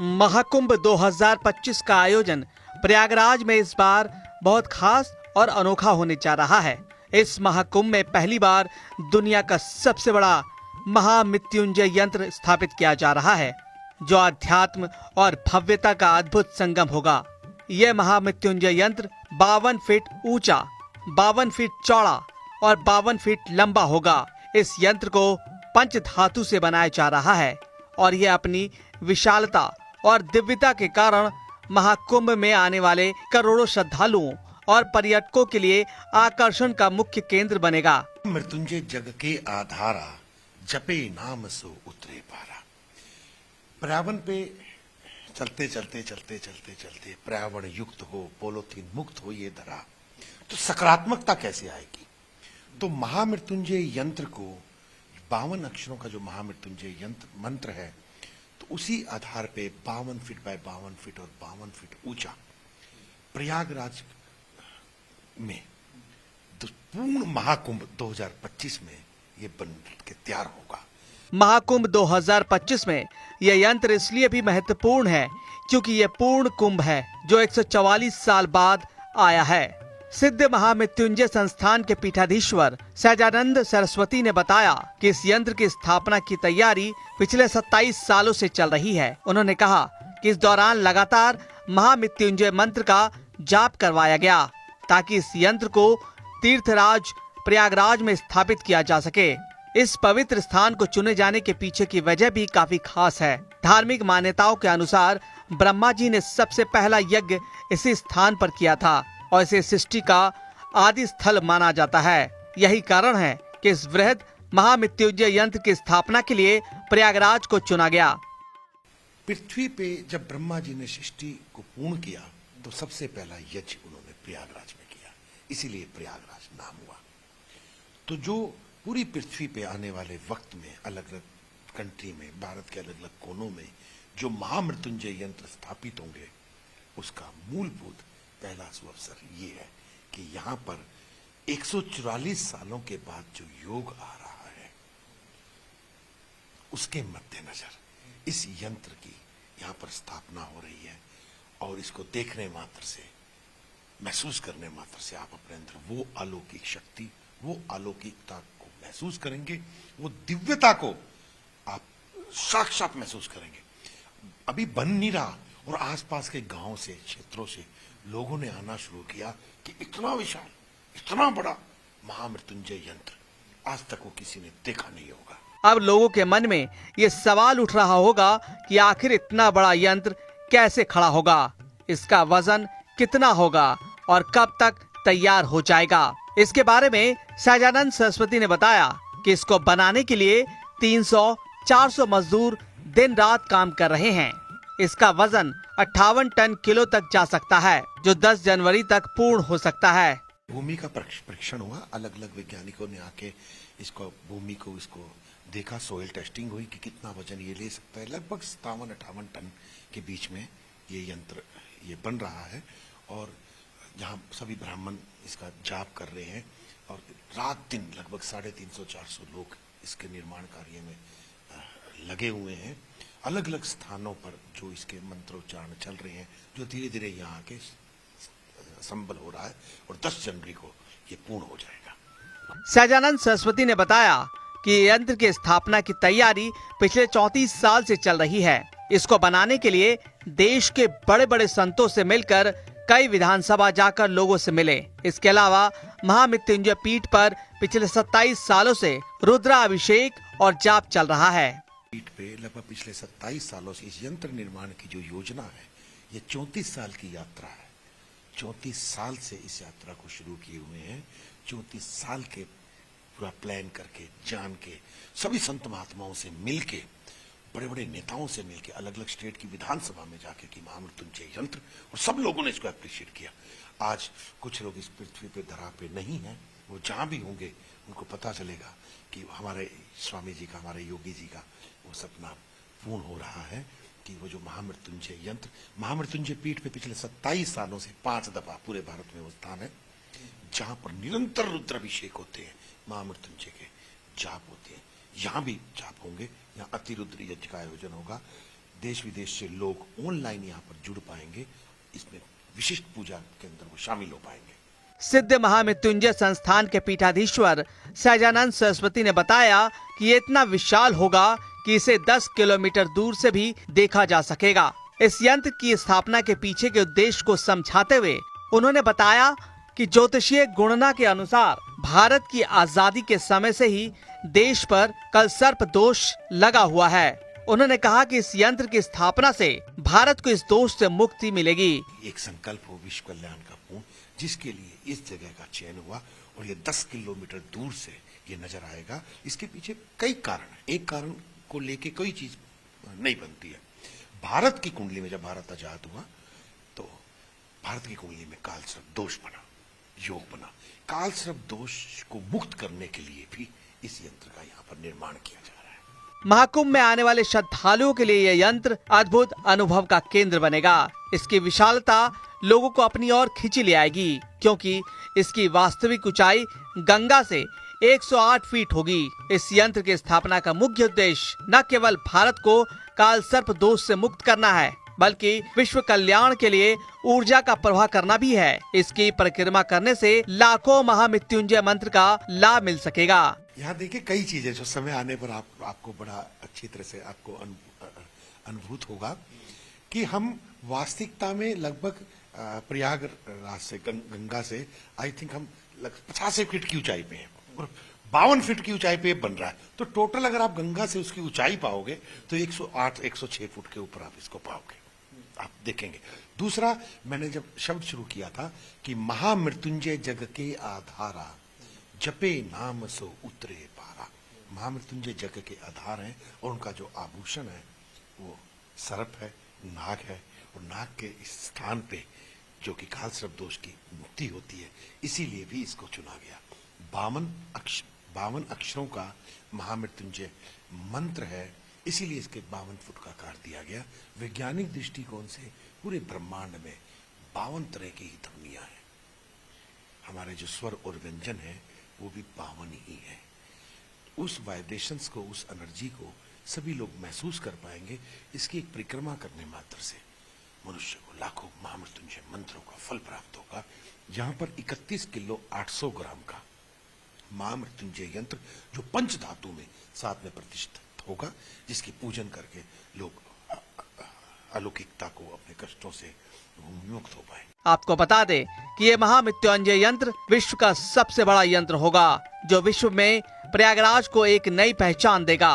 महाकुंभ 2025 का आयोजन प्रयागराज में इस बार बहुत खास और अनोखा होने जा रहा है। इस महाकुंभ में पहली बार दुनिया का सबसे बड़ा महामृत्युंजय यंत्र स्थापित किया जा रहा है, जो अध्यात्म और भव्यता का अद्भुत संगम होगा। यह महामृत्युंजय यंत्र 52 फीट ऊंचा, 52 फीट चौड़ा और 52 फीट लंबा होगा। इस यंत्र को पंच धातु से बनाया जा रहा है और यह अपनी विशालता और दिव्यता के कारण महाकुंभ में आने वाले करोड़ों श्रद्धालुओं और पर्यटकों के लिए आकर्षण का मुख्य केंद्र बनेगा। मृत्युंजय जग के आधारा, जपे नाम सो उतरे पारा। पर्यावरण पे चलते चलते पर्यावरण युक्त हो, पॉलीथीन मुक्त हो ये धरा, तो सकारात्मकता कैसे आएगी? तो महामृत्युंजय यंत्र को 52 अक्षरों का जो महामृत्युंजय यंत्र मंत्र है, तो उसी आधार पे 52 फीट बाय 52 फीट और 52 फीट ऊंचा प्रयागराज में पूर्ण महाकुंभ 2025 में ये बन के तैयार होगा। महाकुंभ 2025 में यह यंत्र इसलिए भी महत्वपूर्ण है क्योंकि यह पूर्ण कुंभ है जो 144 साल बाद आया है। सिद्ध महामृत्युंजय संस्थान के पीठाधीश्वर सहजानंद सरस्वती ने बताया कि इस यंत्र की स्थापना की तैयारी पिछले 27 सालों से चल रही है। उन्होंने कहा कि इस दौरान लगातार महामृत्युंजय मंत्र का जाप करवाया गया ताकि इस यंत्र को तीर्थराज प्रयागराज में स्थापित किया जा सके। इस पवित्र स्थान को चुने जाने के पीछे की वजह भी काफी खास है। धार्मिक मान्यताओं के अनुसार ब्रह्मा जी ने सबसे पहला यज्ञ इसी स्थान पर किया था और इसे सृष्टि का आदि स्थल माना जाता है। यही कारण है कि इस वृहद महामृत्युंजय यंत्र की स्थापना के लिए प्रयागराज को चुना गया। पृथ्वी पे जब ब्रह्मा जी ने सृष्टि को पूर्ण किया तो सबसे पहला यज्ञ उन्होंने प्रयागराज में किया, इसीलिए प्रयागराज नाम हुआ। तो जो पूरी पृथ्वी पे आने वाले वक्त में अलग अलग कंट्री में, भारत के अलग अलग कोनों में जो महामृत्युंजय यंत्र स्थापित होंगे, उसका मूलभूत पहला सुअवसर ये है कि यहाँ पर 144 सालों के बाद जो योग आ रहा है, उसके मद्देनजर इस यंत्र की यहाँ पर स्थापना हो रही है और इसको देखने मात्र से, महसूस करने मात्र से आप अपने अंदर वो अलौकिक शक्ति, वो अलौकिकता को महसूस करेंगे, वो दिव्यता को आप साक्षात महसूस करेंगे। अभी बन नहीं रहा और आसपास के गांव से, क्षेत्रों से लोगों ने आना शुरू किया कि इतना विशाल, इतना बड़ा महामृत्युंजय यंत्र आज तक वो किसी ने देखा नहीं होगा। अब लोगों के मन में ये सवाल उठ रहा होगा कि आखिर इतना बड़ा यंत्र कैसे खड़ा होगा, इसका वजन कितना होगा और कब तक तैयार हो जाएगा। इसके बारे में सहजानंद सरस्वती ने बताया कि इसको बनाने के लिए 300-400 मजदूर दिन रात काम कर रहे हैं। इसका वजन 58 टन किलो तक जा सकता है, जो 10 जनवरी तक पूर्ण हो सकता है। भूमि का परीक्षण हुआ, अलग अलग वैज्ञानिकों ने आके इसको, भूमि को इसको देखा, सोइल टेस्टिंग हुई कि कितना वजन ये ले सकता है। लगभग 57-58 टन के बीच में ये यंत्र ये बन रहा है और जहाँ सभी ब्राह्मण इसका जाप कर रहे हैं और रात दिन लगभग 350-400 लोग इसके निर्माण कार्य में लगे हुए हैं। अलग अलग स्थानों पर जो इसके मंत्रोच्चारण चल रहे हैं, जो धीरे धीरे यहाँ आके संबल हो रहा है और 10 जनवरी को ये पूर्ण हो जाएगा। सहजानंद सरस्वती ने बताया कि यंत्र की स्थापना की तैयारी पिछले 34 साल से चल रही है। इसको बनाने के लिए देश के बड़े बड़े संतों से मिलकर कई विधानसभा जाकर लोगों से मिले। इसके अलावा महामृत्युंजय पीठ पर पिछले 27 सालों से रुद्राभिषेक और जाप चल रहा है। पीठ पे लगभग पिछले 27 सालों से इस यंत्र निर्माण की जो योजना है, ये 34 साल की यात्रा है। 34 साल से इस यात्रा को शुरू किए हुए हैं। 34 साल के पूरा प्लान करके, जान के, सभी संत महात्माओं से मिलके, बड़े बड़े नेताओं से मिलके, अलग अलग स्टेट की विधानसभा में जाके कि महामृत्युंजय यंत्र, और सब लोगों ने इसको अप्रिशिएट किया। आज कुछ लोग इस पृथ्वी पे, धरा पे नहीं है, वो जहां भी होंगे उनको पता चलेगा कि हमारे स्वामी जी का, हमारे योगी जी का वो सपना पूर्ण हो रहा है कि वो जो महामृत्युंजय यंत्र, महामृत्युंजय पीठ पे पिछले 27 सालों से 5 दफा पूरे भारत में वो स्थान है जहां पर निरंतर रुद्राभिषेक होते हैं, महामृत्युंजय के जाप होते हैं। यहाँ भी जाप होंगे, यहाँ अतिरुद्र यज्ञ का आयोजन होगा। देश विदेश से लोग ऑनलाइन यहाँ पर जुड़ पाएंगे, इसमें विशिष्ट पूजा के अंदर वो शामिल हो पाएंगे। सिद्ध महामृत्युंजय संस्थान के पीठाधीश्वर सहजानंद सरस्वती ने बताया कि ये इतना विशाल होगा कि इसे 10 किलोमीटर दूर से भी देखा जा सकेगा। इस यंत्र की स्थापना के पीछे के उद्देश्य को समझाते हुए उन्होंने बताया कि ज्योतिषीय गणना के अनुसार भारत की आजादी के समय से ही देश पर कलसर्प दोष लगा हुआ है। उन्होंने कहा कि इस यंत्र की स्थापना से भारत को इस दोष से मुक्ति मिलेगी। एक संकल्प हो विश्व कल्याण का पूर्ण, जिसके लिए इस जगह का चयन हुआ और ये 10 किलोमीटर दूर से ये नजर आएगा। इसके पीछे कई कारण है, एक कारण को लेके कोई चीज नहीं बनती है। भारत की कुंडली में जब भारत आजाद हुआ तो भारत की कुंडली में कालसर्प दोष बना, योग बना। कालसर्प दोष को मुक्त करने के लिए भी इस यंत्र का यहाँ पर निर्माण किया जा रहा है। महाकुंभ में आने वाले श्रद्धालुओं के लिए यह यंत्र अद्भुत अनुभव का केंद्र बनेगा। इसकी विशालता लोगों को अपनी ओर खींच ले आएगी, क्योंकि इसकी वास्तविक ऊंचाई गंगा से 108 फीट होगी। इस यंत्र की स्थापना का मुख्य उद्देश्य न केवल भारत को कालसर्प दोष से मुक्त करना है, बल्कि विश्व कल्याण के लिए ऊर्जा का प्रवाह करना भी है। इसकी परिक्रमा करने से लाखों महामृत्युंजय मंत्र का लाभ मिल सकेगा। यहाँ देखिए कई चीजें जो समय आने पर आपको बड़ा अच्छी तरह से आपको अनुभूत होगा कि हम वास्तविकता में लगभग प्रयागराज से गंगा से आई थिंक हम 85 फीट की ऊंचाई पे हैं और 52 फीट की ऊंचाई पे बन रहा है। तो टोटल अगर आप गंगा से उसकी ऊंचाई पाओगे तो 108-106 फुट के ऊपर आप इसको पाओगे, आप देखेंगे। दूसरा, मैंने जब शब्द शुरू किया था कि महामृत्युंजय जग के आधारा, जपे नाम सो उतरे पारा। महामृत्युंजय जग के आधार हैं और उनका जो आभूषण है वो सर्प है, नाग है, और नाग के इस स्थान पे जो कि कालसर्प दोष की मुक्ति होती है, इसीलिए भी इसको चुना गया। 52 अक्षरों का महामृत्युंजय मंत्र है, इसीलिए इसके 52 फुट का आकार दिया गया। वैज्ञानिक दृष्टिकोण से पूरे ब्रह्मांड में 52 तरह की ही ध्वनियां हैं। हमारे जो स्वर और व्यंजन है वो भी 52 ही है। उस वाइब्रेशंस को, उस एनर्जी को सभी लोग महसूस कर पाएंगे। इसकी एक परिक्रमा करने मात्र से मनुष्य को लाखों महामृत्युंजय मंत्रों का फल प्राप्त होगा। जहां पर 31 किलो 800 ग्राम का महामृत्युंजय यंत्र जो पंच धातु में साथ में प्रतिष्ठित होगा, जिसकी पूजन करके लोग अलौकिकता को, अपने कष्टों से मुक्त हो पाए। आपको बता दें कि ये महामृत्युंजय यंत्र विश्व का सबसे बड़ा यंत्र होगा, जो विश्व में प्रयागराज को एक नई पहचान देगा।